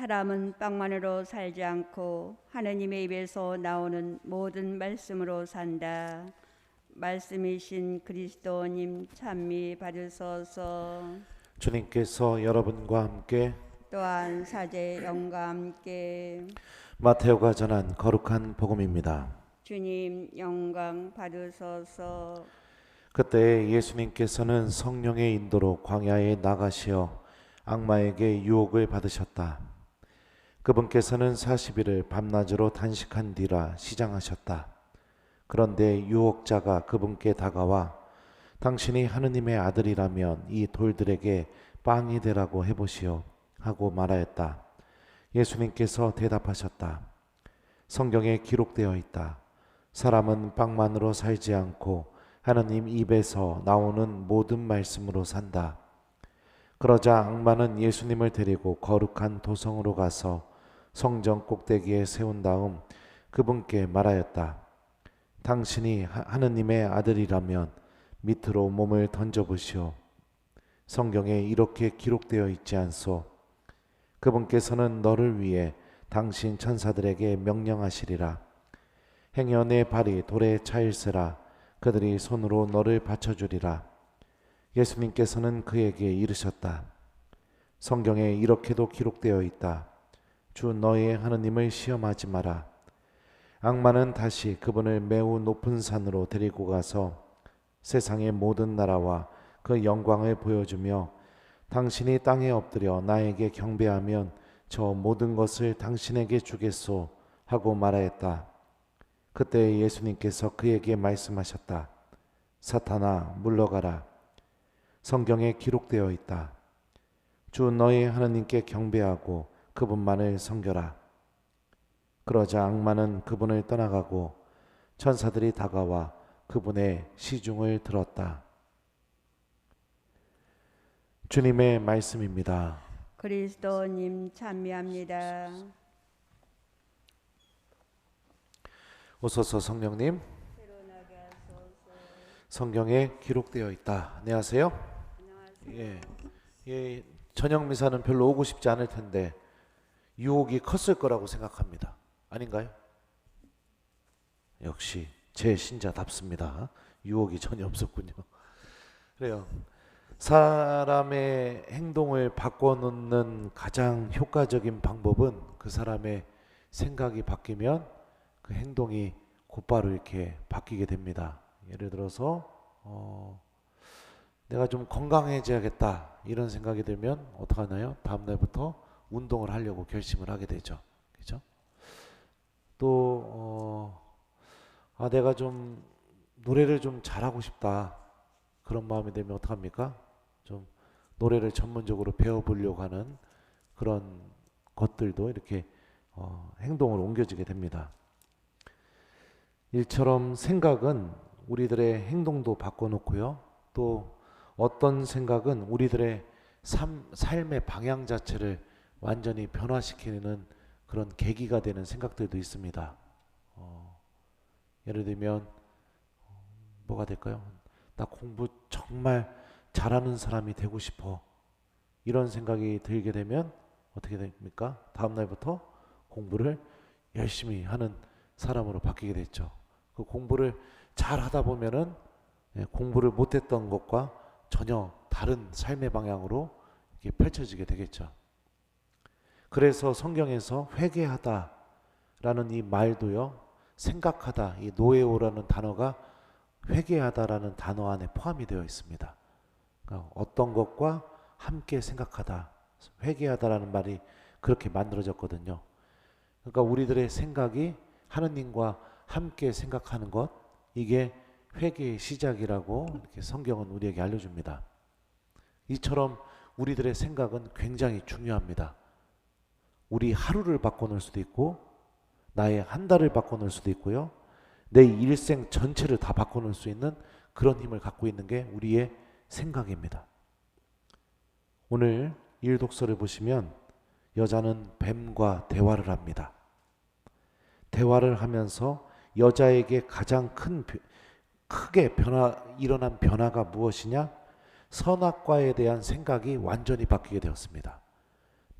사람은 빵만으로 살지 않고 하느님의 입에서 나오는 모든 말씀으로 산다. 말씀이신 그리스도님 찬미 받으소서. 주님께서 여러분과 함께 또한 사제 영과 함께 마테오가 전한 거룩한 복음입니다. 주님 영광 받으소서. 그때 예수님께서는 성령의 인도로 광야에 나가시어 악마에게 유혹을 받으셨다. 그분께서는 40일을 밤낮으로 단식한 뒤라 시장하셨다. 그런데 유혹자가 그분께 다가와 당신이 하느님의 아들이라면 이 돌들에게 빵이 되라고 해보시오 하고 말하였다. 예수님께서 대답하셨다. 성경에 기록되어 있다. 사람은 빵만으로 살지 않고 하느님 입에서 나오는 모든 말씀으로 산다. 그러자 악마는 예수님을 데리고 거룩한 도성으로 가서 성전 꼭대기에 세운 다음 그분께 말하였다. 당신이 하느님의 아들이라면 밑으로 몸을 던져보시오. 성경에 이렇게 기록되어 있지 않소? 그분께서는 너를 위해 당신 천사들에게 명령하시리라. 행여 내 발이 돌에 차일세라. 그들이 손으로 너를 받쳐주리라. 예수님께서는 그에게 이르셨다. 성경에 이렇게도 기록되어 있다. 주 너의 하느님을 시험하지 마라. 악마는 다시 그분을 매우 높은 산으로 데리고 가서 세상의 모든 나라와 그 영광을 보여주며 당신이 땅에 엎드려 나에게 경배하면 저 모든 것을 당신에게 주겠소 하고 말하였다. 그때 예수님께서 그에게 말씀하셨다. 사탄아 물러가라. 성경에 기록되어 있다. 주 너의 하느님께 경배하고 그분만을 섬겨라. 그러자 악마는 그분을 떠나가고 천사들이 다가와 그분의 시중을 들었다. 주님의 말씀입니다. 그리스도님 찬미합니다. 오소서 성령님. 성경에 기록되어 있다. 안녕하세요. 예, 저녁 미사는 별로 오고 싶지 않을 텐데 유혹이 컸을 거라고 생각합니다. 아닌가요? 역시 제 신자답습니다. 유혹이 전혀 없었군요. 그래요. 사람의 행동을 바꿔놓는 가장 효과적인 방법은 그 사람의 생각이 바뀌면 그 행동이 곧바로 이렇게 바뀌게 됩니다. 예를 들어서 내가 좀 건강해져야겠다 이런 생각이 들면 어떻게 하나요? 다음날부터 운동을 하려고 결심을 하게 되죠. 그죠? 또 내가 좀 노래를 좀 잘하고 싶다 그런 마음이 들면 어떡합니까? 좀 노래를 전문적으로 배워보려고 하는 그런 것들도 이렇게 행동으로 옮겨지게 됩니다. 일처럼 생각은 우리들의 행동도 바꿔놓고요. 또 어떤 생각은 우리들의 삶의 방향 자체를 완전히 변화시키는 그런 계기가 되는 생각들도 있습니다. 예를 들면 뭐가 될까요? 나 공부 정말 잘하는 사람이 되고 싶어. 이런 생각이 들게 되면 어떻게 됩니까? 다음 날부터 공부를 열심히 하는 사람으로 바뀌게 됐죠. 그 공부를 잘 하다 보면은 공부를 못했던 것과 전혀 다른 삶의 방향으로 이렇게 펼쳐지게 되겠죠. 그래서 성경에서 회개하다라는 이 말도요, 생각하다, 이 노에오라는 단어가 회개하다라는 단어 안에 포함이 되어 있습니다. 그러니까 어떤 것과 함께 생각하다, 회개하다라는 말이 그렇게 만들어졌거든요. 그러니까 우리들의 생각이 하느님과 함께 생각하는 것, 이게 회개의 시작이라고 이렇게 성경은 우리에게 알려줍니다. 이처럼 우리들의 생각은 굉장히 중요합니다. 우리 하루를 바꿔놓을 수도 있고 나의 한 달을 바꿔놓을 수도 있고요. 내 일생 전체를 다 바꿔놓을 수 있는 그런 힘을 갖고 있는 게 우리의 생각입니다. 오늘 일독서를 보시면 여자는 뱀과 대화를 합니다. 대화를 하면서 여자에게 가장 크게 일어난 변화가 무엇이냐? 선악과에 대한 생각이 완전히 바뀌게 되었습니다.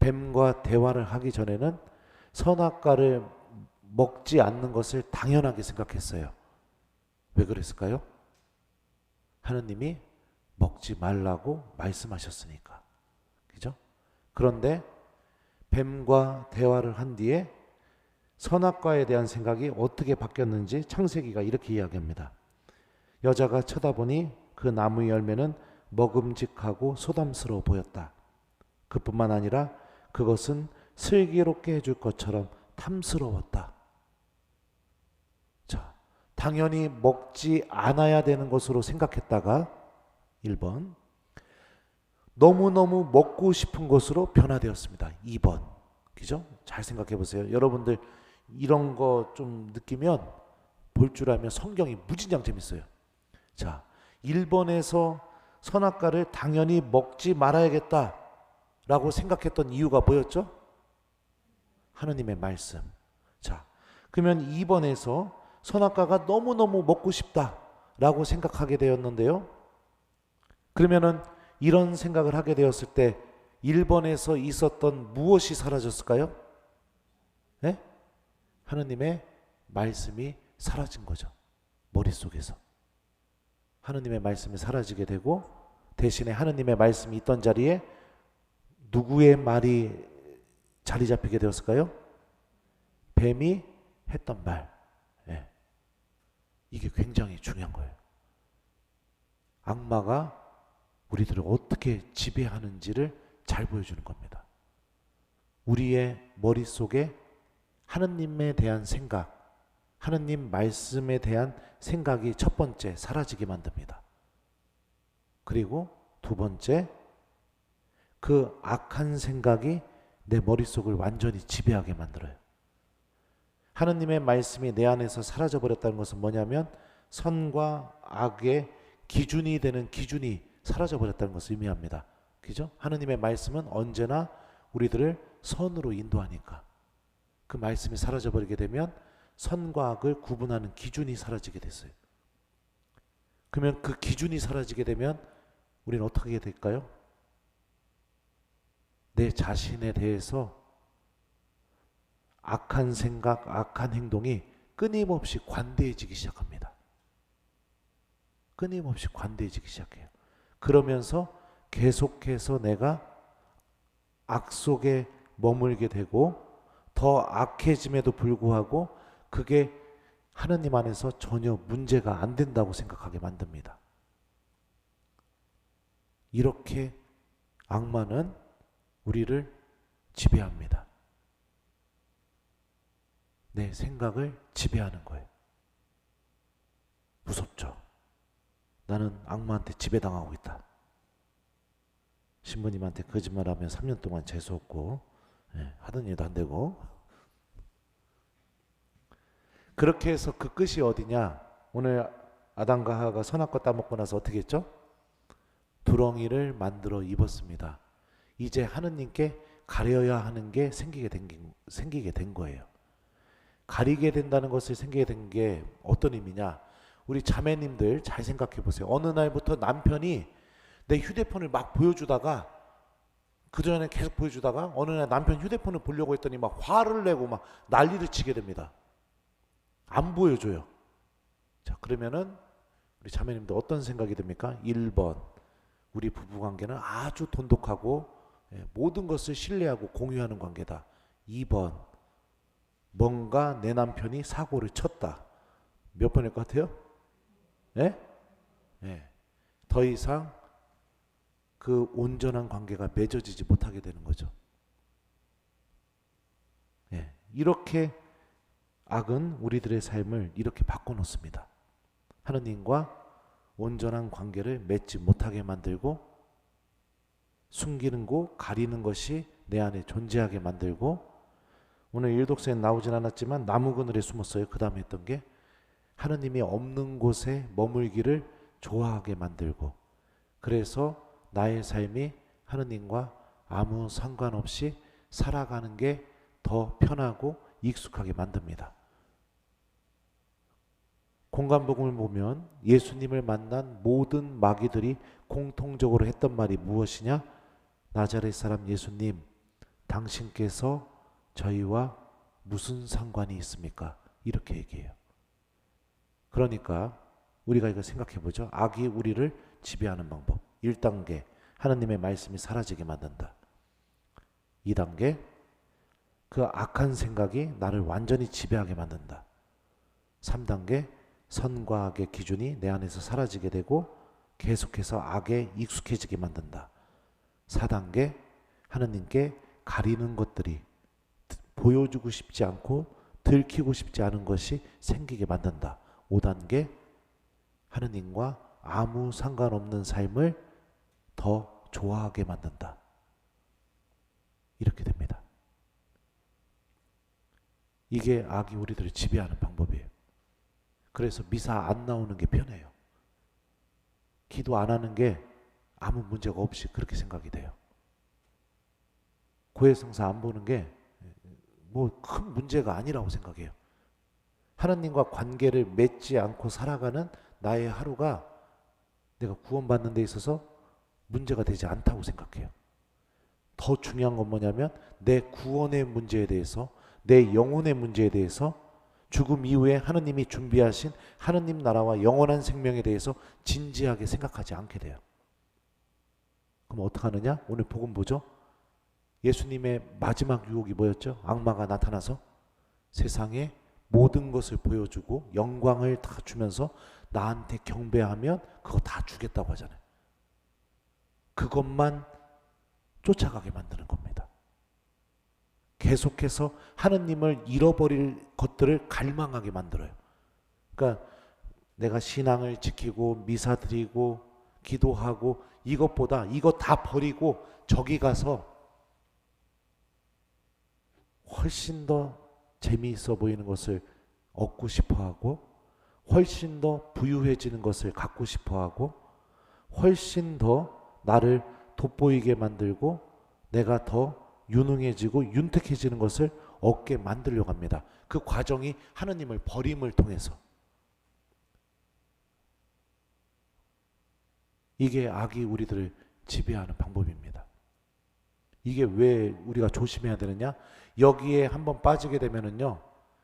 뱀과 대화를 하기 전에는 선악과를 먹지 않는 것을 당연하게 생각했어요. 왜 그랬을까요? 하느님이 먹지 말라고 말씀하셨으니까. 그죠? 그런데 뱀과 대화를 한 뒤에 선악과에 대한 생각이 어떻게 바뀌었는지 창세기가 이렇게 이야기합니다. 여자가 쳐다보니 그 나무 열매는 먹음직하고 소담스러워 보였다. 그뿐만 아니라 그것은 슬기롭게 해줄 것처럼 탐스러웠다. 자, 당연히 먹지 않아야 되는 것으로 생각했다가 1번 너무너무 먹고 싶은 것으로 변화되었습니다. 2번. 그죠? 잘 생각해 보세요. 여러분들 이런 거 좀 느끼면 볼 줄 알면 성경이 무진장 재밌어요. 자, 1번에서 선악과를 당연히 먹지 말아야겠다 라고 생각했던 이유가 뭐였죠? 하느님의 말씀. 자, 그러면 2번에서 선악과가 너무너무 먹고 싶다 라고 생각하게 되었는데요. 그러면은 이런 생각을 하게 되었을 때 1번에서 있었던 무엇이 사라졌을까요? 네? 하느님의 말씀이 사라진 거죠. 머릿속에서. 하느님의 말씀이 사라지게 되고 대신에 하느님의 말씀이 있던 자리에 누구의 말이 자리 잡히게 되었을까요? 뱀이 했던 말. 네. 이게 굉장히 중요한 거예요. 악마가 우리들을 어떻게 지배하는지를 잘 보여주는 겁니다. 우리의 머릿속에 하느님에 대한 생각, 하느님 말씀에 대한 생각이 첫 번째 사라지게 만듭니다. 그리고 두 번째, 그 악한 생각이 내 머릿속을 완전히 지배하게 만들어요. 하느님의 말씀이 내 안에서 사라져 버렸다는 것은 뭐냐면 선과 악의 기준이 되는 기준이 사라져 버렸다는 것을 의미합니다. 그죠? 하느님의 말씀은 언제나 우리들을 선으로 인도하니까. 그 말씀이 사라져 버리게 되면 선과 악을 구분하는 기준이 사라지게 됐어요. 그러면 그 기준이 사라지게 되면 우리는 어떻게 될까요? 내 자신에 대해서 악한 생각, 악한 행동이 끊임없이 관대해지기 시작합니다. 끊임없이 관대해지기 시작해요. 그러면서 계속해서 내가 악 속에 머물게 되고 더 악해짐에도 불구하고 그게 하느님 안에서 전혀 문제가 안 된다고 생각하게 만듭니다. 이렇게 악마는 우리를 지배합니다. 내 생각을 지배하는 거예요. 무섭죠? 나는 악마한테 지배당하고 있다. 신부님한테 거짓말하면 3년 동안 재수없고 하던 일도 안 되고. 그렇게 해서 그 끝이 어디냐? 오늘 아담과 하와가 선악과 따먹고 나서 어떻게 했죠? 두렁이를 만들어 입었습니다. 이제 하느님께 가려야 하는 게 생기게 된 거예요. 가리게 된다는 것을 생기게 된 게 어떤 의미냐? 우리 자매님들 잘 생각해 보세요. 어느 날부터 남편이 내 휴대폰을 막 보여주다가 그전에 계속 보여주다가 어느 날 남편 휴대폰을 보려고 했더니 막 화를 내고 막 난리를 치게 됩니다. 안 보여줘요. 자, 그러면은 우리 자매님들 어떤 생각이 듭니까? 1번, 우리 부부관계는 아주 돈독하고 모든 것을 신뢰하고 공유하는 관계다. 2번, 뭔가 내 남편이 사고를 쳤다. 몇 번일 것 같아요? 네? 네. 더 이상 그 온전한 관계가 맺어지지 못하게 되는 거죠. 네. 이렇게 악은 우리들의 삶을 이렇게 바꿔놓습니다. 하느님과 온전한 관계를 맺지 못하게 만들고 숨기는 거, 가리는 것이 내 안에 존재하게 만들고 오늘 일독서에 나오진 않았지만 나무 그늘에 숨었어요. 그 다음에 했던 게 하느님이 없는 곳에 머물기를 좋아하게 만들고 그래서 나의 삶이 하느님과 아무 상관없이 살아가는 게 더 편하고 익숙하게 만듭니다. 공간복음을 보면 예수님을 만난 모든 마귀들이 공통적으로 했던 말이 무엇이냐? 나자렛 사람 예수님, 당신께서 저희와 무슨 상관이 있습니까? 이렇게 얘기해요. 그러니까 우리가 이거 생각해 보죠. 악이 우리를 지배하는 방법. 1단계, 하나님의 말씀이 사라지게 만든다. 2단계, 그 악한 생각이 나를 완전히 지배하게 만든다. 3단계, 선과 악의 기준이 내 안에서 사라지게 되고 계속해서 악에 익숙해지게 만든다. 4단계, 하나님께 가리는 것들이 보여주고 싶지 않고 들키고 싶지 않은 것이 생기게 만든다. 5단계, 하나님과 아무 상관없는 삶을 더 좋아하게 만든다. 이렇게 됩니다. 이게 악이 우리들을 지배하는 방법이에요. 그래서 미사 안 나오는 게 편해요. 기도 안 하는 게 아무 문제가 없이 그렇게 생각이 돼요. 고해성사 안 보는 게 뭐 큰 문제가 아니라고 생각해요. 하나님과 관계를 맺지 않고 살아가는 나의 하루가 내가 구원받는 데 있어서 문제가 되지 않다고 생각해요. 더 중요한 건 뭐냐면 내 구원의 문제에 대해서, 내 영혼의 문제에 대해서, 죽음 이후에 하나님이 준비하신 하나님 나라와 영원한 생명에 대해서 진지하게 생각하지 않게 돼요. 그럼 어떡하느냐? 오늘 복음 보죠. 예수님의 마지막 유혹이 뭐였죠? 악마가 나타나서 세상에 모든 것을 보여주고 영광을 다 주면서 나한테 경배하면 그거 다 주겠다고 하잖아요. 그것만 쫓아가게 만드는 겁니다. 계속해서 하느님을 잃어버릴 것들을 갈망하게 만들어요. 그러니까 내가 신앙을 지키고 미사 드리고 기도하고 이것보다 이거 다 버리고 저기 가서 훨씬 더 재미있어 보이는 것을 얻고 싶어하고 훨씬 더 부유해지는 것을 갖고 싶어하고 훨씬 더 나를 돋보이게 만들고 내가 더 유능해지고 윤택해지는 것을 얻게 만들려고 합니다. 그 과정이 하느님을 버림을 통해서. 이게 악이 우리들을 지배하는 방법입니다. 이게 왜 우리가 조심해야 되느냐? 여기에 한번 빠지게 되면은요,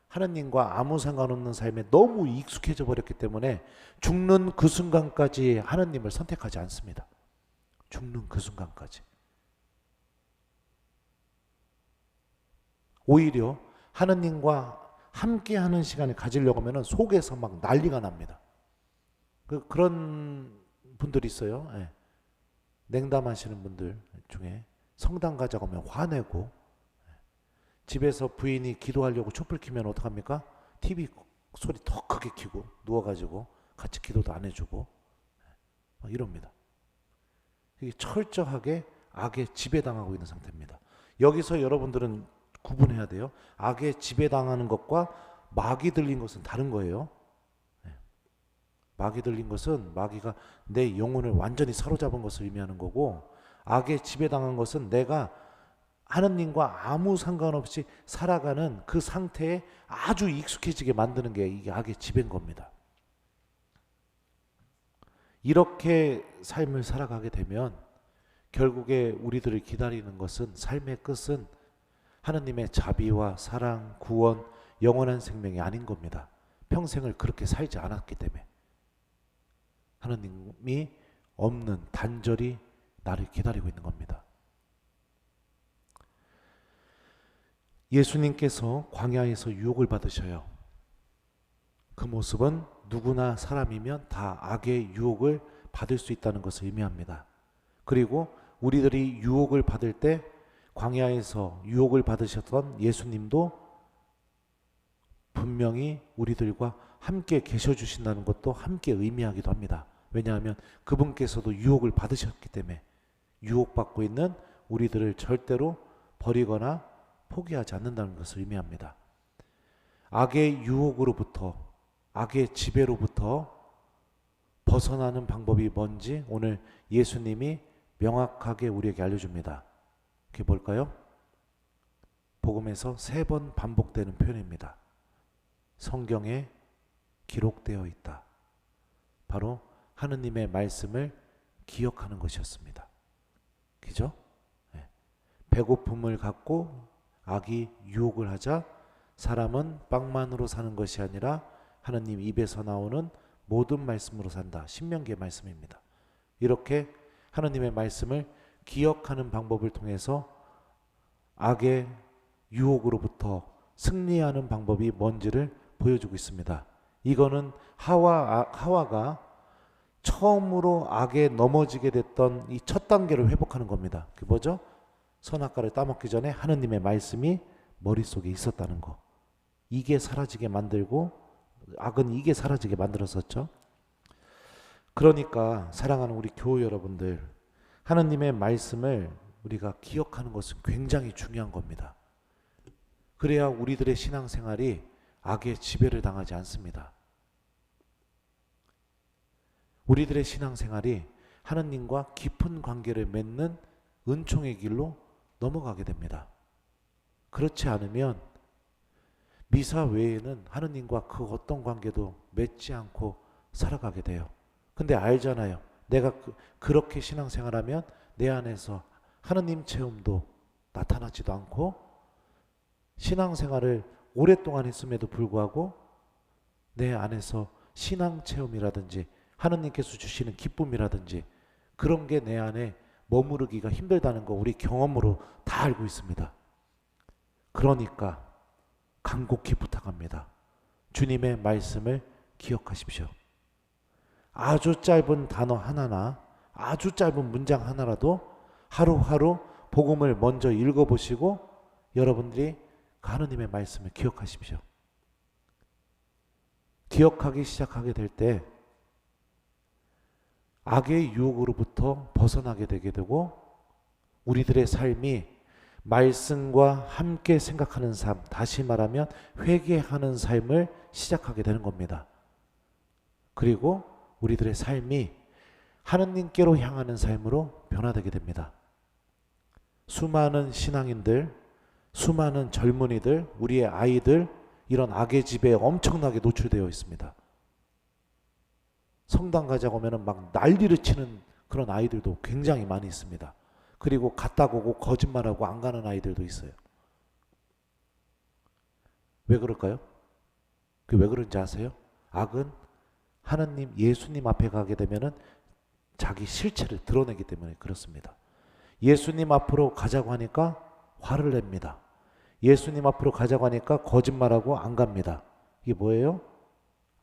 하나님과 아무 상관없는 삶에 너무 익숙해져 버렸기 때문에 죽는 그 순간까지 하나님을 선택하지 않습니다. 죽는 그 순간까지. 오히려 하나님과 함께하는 시간을 가지려고 하면 속에서 막 난리가 납니다. 그런 분들이 있어요. 예. 냉담하시는 분들 중에 성당 가자고 하면 화내고, 집에서 부인이 기도하려고 촛불 켜면 어떡합니까? TV 소리 더 크게 켜고 누워가지고 같이 기도도 안 해주고 이럽니다. 이게 철저하게 악에 지배당하고 있는 상태입니다. 여기서 여러분들은 구분해야 돼요. 악에 지배당하는 것과 마귀 들린 것은 다른 거예요. 마귀 들린 것은 마귀가 내 영혼을 완전히 사로잡은 것을 의미하는 거고, 악에 지배당한 것은 내가 하느님과 아무 상관없이 살아가는 그 상태에 아주 익숙해지게 만드는 게 이게 악의 지배인 겁니다. 이렇게 삶을 살아가게 되면 결국에 우리들을 기다리는 것은, 삶의 끝은 하느님의 자비와 사랑, 구원, 영원한 생명이 아닌 겁니다. 평생을 그렇게 살지 않았기 때문에. 하느님이 없는 단절히 나를 기다리고 있는 겁니다. 예수님께서 광야에서 유혹을 받으셔요. 그 모습은 누구나 사람이면 다 악의 유혹을 받을 수 있다는 것을 의미합니다. 그리고 우리들이 유혹을 받을 때 광야에서 유혹을 받으셨던 예수님도 분명히 우리들과 함께 계셔 주신다는 것도 함께 의미하기도 합니다. 왜냐하면 그분께서도 유혹을 받으셨기 때문에 유혹받고 있는 우리들을 절대로 버리거나 포기하지 않는다는 것을 의미합니다. 악의 유혹으로부터, 악의 지배로부터 벗어나는 방법이 뭔지 오늘 예수님이 명확하게 우리에게 알려줍니다. 그게 뭘까요? 복음에서 3번 반복되는 표현입니다. 성경에 기록되어 있다. 바로 하느님의 말씀을 기억하는 것이었습니다. 그죠? 배고픔을 갖고 악이 유혹을 하자 사람은 빵만으로 사는 것이 아니라 하느님 입에서 나오는 모든 말씀으로 산다. 신명기의 말씀입니다. 이렇게 하느님의 말씀을 기억하는 방법을 통해서 악의 유혹으로부터 승리하는 방법이 뭔지를 보여주고 있습니다. 이거는 하와가 처음으로 악에 넘어지게 됐던 이 첫 단계를 회복하는 겁니다. 그게 뭐죠? 선악과를 따먹기 전에 하느님의 말씀이 머릿속에 있었다는 거. 이게 사라지게 만들고 악은 이게 사라지게 만들었었죠. 그러니까 사랑하는 우리 교우 여러분들, 하느님의 말씀을 우리가 기억하는 것은 굉장히 중요한 겁니다. 그래야 우리들의 신앙생활이 악의 지배를 당하지 않습니다. 우리들의 신앙생활이 하느님과 깊은 관계를 맺는 은총의 길로 넘어가게 됩니다. 그렇지 않으면 미사 외에는 하느님과 그 어떤 관계도 맺지 않고 살아가게 돼요. 근데 알잖아요. 내가 그렇게 신앙생활하면 내 안에서 하느님 체험도 나타나지도 않고 신앙생활을 오랫동안 했음에도 불구하고 내 안에서 신앙 체험이라든지 하느님께서 주시는 기쁨이라든지 그런 게 내 안에 머무르기가 힘들다는 거 우리 경험으로 다 알고 있습니다. 그러니까 간곡히 부탁합니다. 주님의 말씀을 기억하십시오. 아주 짧은 단어 하나나 아주 짧은 문장 하나라도 하루하루 복음을 먼저 읽어보시고 여러분들이 하느님의 말씀을 기억하십시오. 기억하기 시작하게 될 때 악의 유혹으로부터 벗어나게 되게 되고 우리들의 삶이 말씀과 함께 생각하는 삶, 다시 말하면 회개하는 삶을 시작하게 되는 겁니다. 그리고 우리들의 삶이 하느님께로 향하는 삶으로 변화되게 됩니다. 수많은 신앙인들, 수많은 젊은이들, 우리의 아이들 이런 악의 지배에 엄청나게 노출되어 있습니다. 성당 가자고 하면 막 난리를 치는 그런 아이들도 굉장히 많이 있습니다. 그리고 갔다 오고 거짓말하고 안 가는 아이들도 있어요. 왜 그럴까요? 왜 그런지 아세요? 악은 하느님, 예수님 앞에 가게 되면은 자기 실체를 드러내기 때문에 그렇습니다. 예수님 앞으로 가자고 하니까 화를 냅니다. 예수님 앞으로 가자고 하니까 거짓말하고 안 갑니다. 이게 뭐예요?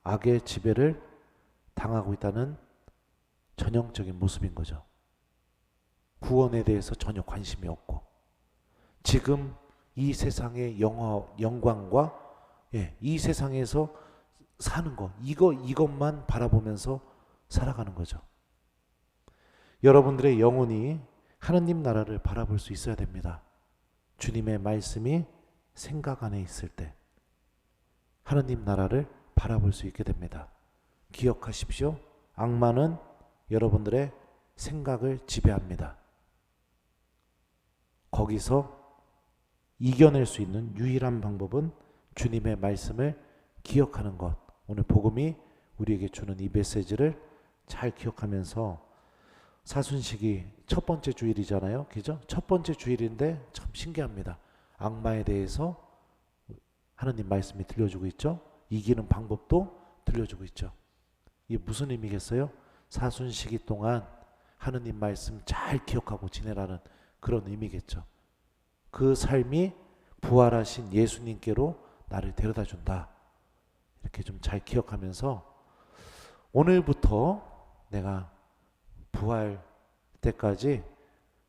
악의 지배를 당하고 있다는 전형적인 모습인 거죠. 구원에 대해서 전혀 관심이 없고 지금 이 세상의 영광과 이 세상에서 사는 거 이것만 바라보면서 살아가는 거죠. 여러분들의 영혼이 하느님 나라를 바라볼 수 있어야 됩니다. 주님의 말씀이 생각 안에 있을 때 하느님 나라를 바라볼 수 있게 됩니다. 기억하십시오. 악마는 여러분들의 생각을 지배합니다. 거기서 이겨낼 수 있는 유일한 방법은 주님의 말씀을 기억하는 것. 오늘 복음이 우리에게 주는 이 메시지를 잘 기억하면서 사순식이 첫 번째 주일이잖아요. 그죠? 첫 번째 주일인데 참 신기합니다. 악마에 대해서 하느님 말씀이 들려주고 있죠. 이기는 방법도 들려주고 있죠. 이게 무슨 의미겠어요? 사순시기 동안 하느님 말씀 잘 기억하고 지내라는 그런 의미겠죠. 그 삶이 부활하신 예수님께로 나를 데려다 준다. 이렇게 좀 잘 기억하면서 오늘부터 내가 부활 때까지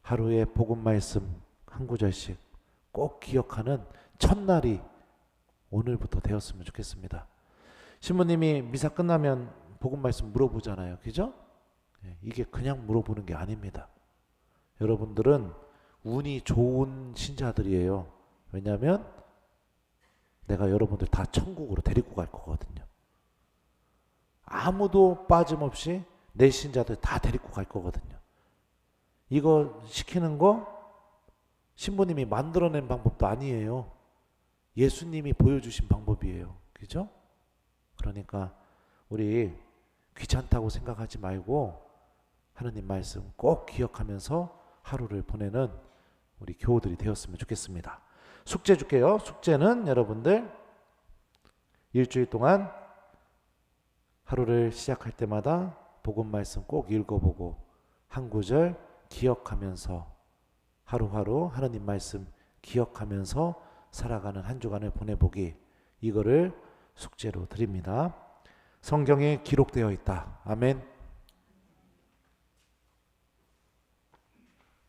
하루에 복음 말씀 한 구절씩 꼭 기억하는 첫날이 오늘부터 되었으면 좋겠습니다. 신부님이 미사 끝나면 복음 말씀 물어보잖아요. 그죠? 이게 그냥 물어보는 게 아닙니다. 여러분들은 운이 좋은 신자들이에요. 왜냐하면 내가 여러분들 다 천국으로 데리고 갈 거거든요. 아무도 빠짐없이 내 신자들 다 데리고 갈 거거든요. 이거 시키는 거 신부님이 만들어낸 방법도 아니에요. 예수님이 보여주신 방법이에요. 그죠? 그러니까 우리 귀찮다고 생각하지 말고 하느님 말씀 꼭 기억하면서 하루를 보내는 우리 교우들이 되었으면 좋겠습니다. 숙제 줄게요. 숙제는 여러분들 일주일 동안 하루를 시작할 때마다 복음 말씀 꼭 읽어보고 한 구절 기억하면서 하루하루 하나님 말씀 기억하면서 살아가는 한 주간을 보내보기, 이거를 숙제로 드립니다. 성경에 기록되어 있다. 아멘.